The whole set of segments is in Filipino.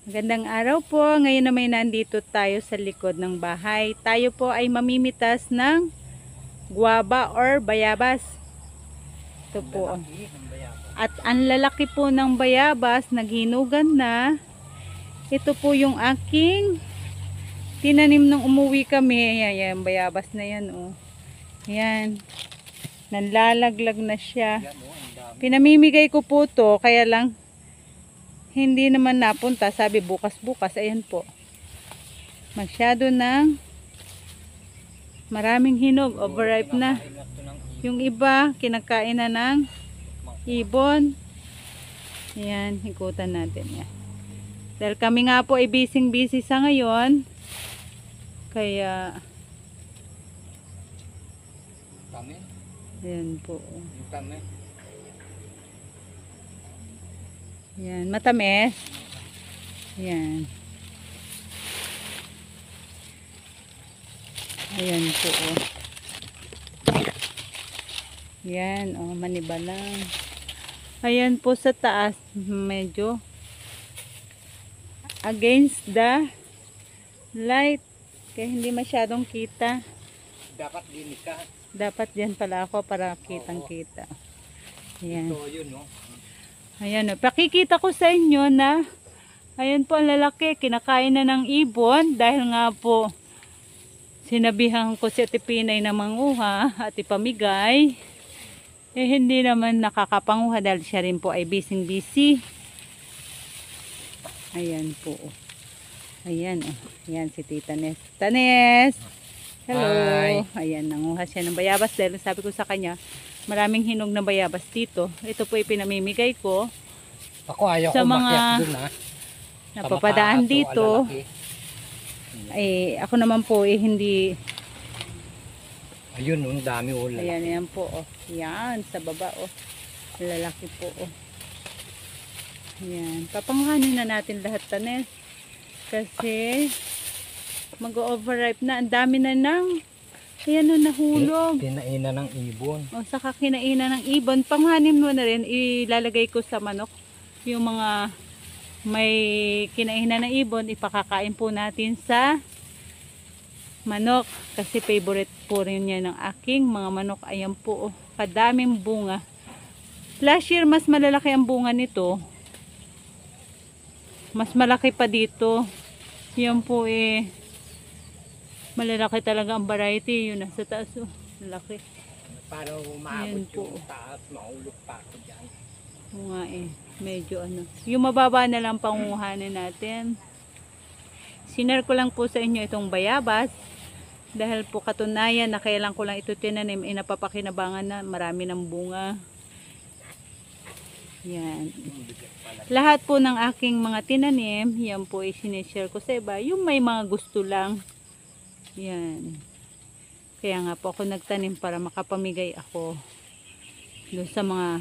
Magandang araw po. Ngayon naman nandito tayo sa likod ng bahay. Tayo po ay mamimitas ng guava or bayabas. Ito po. At ang lalaki po ng bayabas, naghinugan na. Ito po yung aking tinanim nung umuwi kami. Ayan, bayabas na yan. Oh. Ayan. Nanlalaglag na siya. Pinamimigay ko po to, kaya lang hindi naman napunta. Sabi bukas-bukas. Ayan po. Masyado ng maraming hinog. Overripe na. Yung iba, kinakain na ng ibon. Ayan, ikutan natin yan. Dahil kami nga po ay busy sa ngayon. Kaya Kami? ayan po. Kami? Ayan, matamis. Ayan. Ayan po. Oh. Ayan, oh, maniba lang. Ayan po sa taas, medyo against the light. Kaya hindi masyadong kita. Dapat din ka. Dapat diyan pala ako para kitang-kita. Ayan. Ito yun, no? Ayan, oh. Pakikita ko sa inyo na ayan po ang lalaki, kinakain na ng ibon dahil nga po sinabihan ko si Ate Pinay na manguha at ipamigay. Eh hindi naman nakakapanguha dahil siya rin po ay busy. Ayan po. Ayan, oh. Ayan si Tita Nes. Tanes! Hello! Hi. Ayan, nanguha siya ng bayabas dahil sabi ko sa kanya, maraming hinog na bayabas dito. Ito po ay pinamimigay ko Ako ayaw sa ko mga makyat dun, ha? napapadaan Sa dito. malalaki. Ako naman po eh hindi. Ayun, ang dami ulan. Ayan, ayan po. Oh. Yan, sa baba. Oh. Lalaki po. Oh. Ayan. Papanguhanin na natin lahat, Tanes. Kasi mag-overripe na. Ang dami na ng ayan, oh, nahulog. Kinaina ng ibon. O, saka kinaina ng ibon. Panghanin mo na rin. Ilalagay ko sa manok. Yung mga may kinaina ng ibon, ipakakain po natin sa manok. Kasi favorite po rin yan ng aking mga manok. Ayan po. Oh, kadaming bunga. Last year, mas malalaki ang bunga nito. Mas malaki pa dito. Yan po eh. Malalaki talaga ang variety. Yun nasa taas. Oh. Malaki. Para Ayan umabot po. yung taas, maulog pa ako dyan. Oo nga eh. Medyo ano. Yung mababa na lang panguhanin natin. Sinare ko lang po sa inyo itong bayabas. Dahil po katunayan na kailan ko lang ito tinanim. Napapakinabangan na marami ng bunga. Yan. Lahat po ng aking mga tinanim, yan po ay sinishare ko sa iba. Yung may mga gusto lang. Yan. Kaya nga po ako nagtanim para makapamigay ako doon sa mga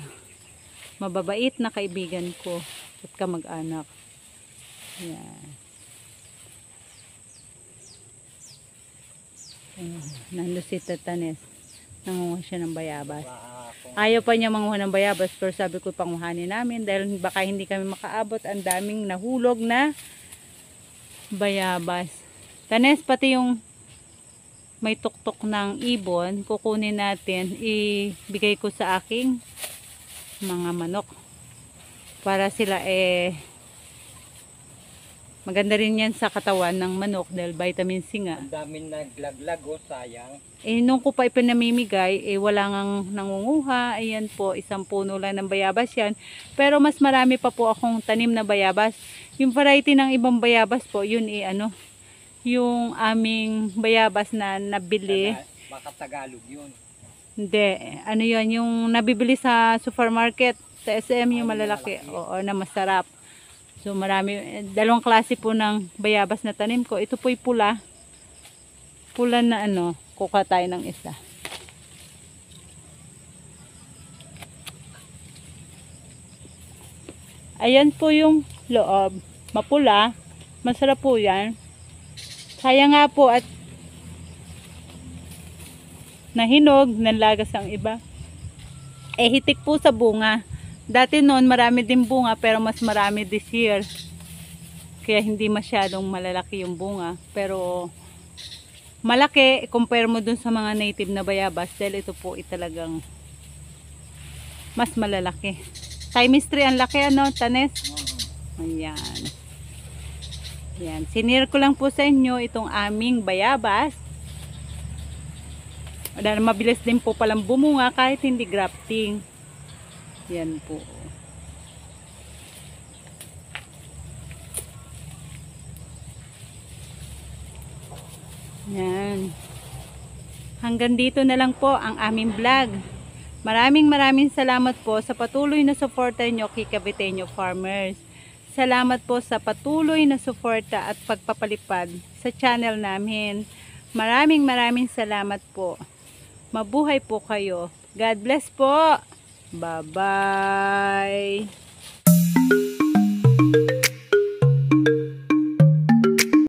mababait na kaibigan ko at kamag-anak. Yan. Nando si Tatanes. Nangunguha siya ng bayabas. Ayaw pa niya manguha ng bayabas pero sabi ko panguhanin namin dahil baka hindi kami makaabot. Ang daming nahulog na bayabas. Tanes, pati yung may tuktok ng ibon, kukunin natin, ibigay ko sa aking mga manok para sila maganda rin yan sa katawan ng manok dahil vitamin C nga. Ang daming naglaglag, oh, sayang. Nung ko pa ipinamimigay, wala ngang nangunguha. Ayan po, isang puno lang ng bayabas yan. Pero mas marami pa po akong tanim na bayabas. Yung variety ng ibang bayabas po, yun yung aming bayabas na nabili. Baka Tagalog yun. Hindi, ano yun, yung nabibili sa supermarket, sa SM, yung malalaki. Oo, na masarap. So marami, dalawang klase po ng bayabas na tanim ko. Ito po'y pula. Pula na ano, kuka tayo ng isa. Ayan po yung loob. Mapula. Masarap po yan. Kaya nga po at nahinog, nanlagas ang iba. Hitik po sa bunga. Dati noon marami din bunga pero mas marami this year. Kaya hindi masyadong malalaki yung bunga. Pero malaki, compare mo dun sa mga native na bayabas. Dahil ito po talagang mas malalaki. Times 3 ang laki, ano, Tanes? Ayan. Ayan. Sinir ko lang po sa inyo itong aming bayabas. Dahil mabilis din po palang bumunga kahit hindi grafting. Yan po. Yan. Hanggang dito na lang po ang aming vlog. Maraming salamat po sa patuloy na suporta nyo kay Caviteño Farmers. Salamat po sa patuloy na suporta at pagpapalipad sa channel namin. Maraming salamat po. Mabuhay po kayo. God bless po. Bye-bye.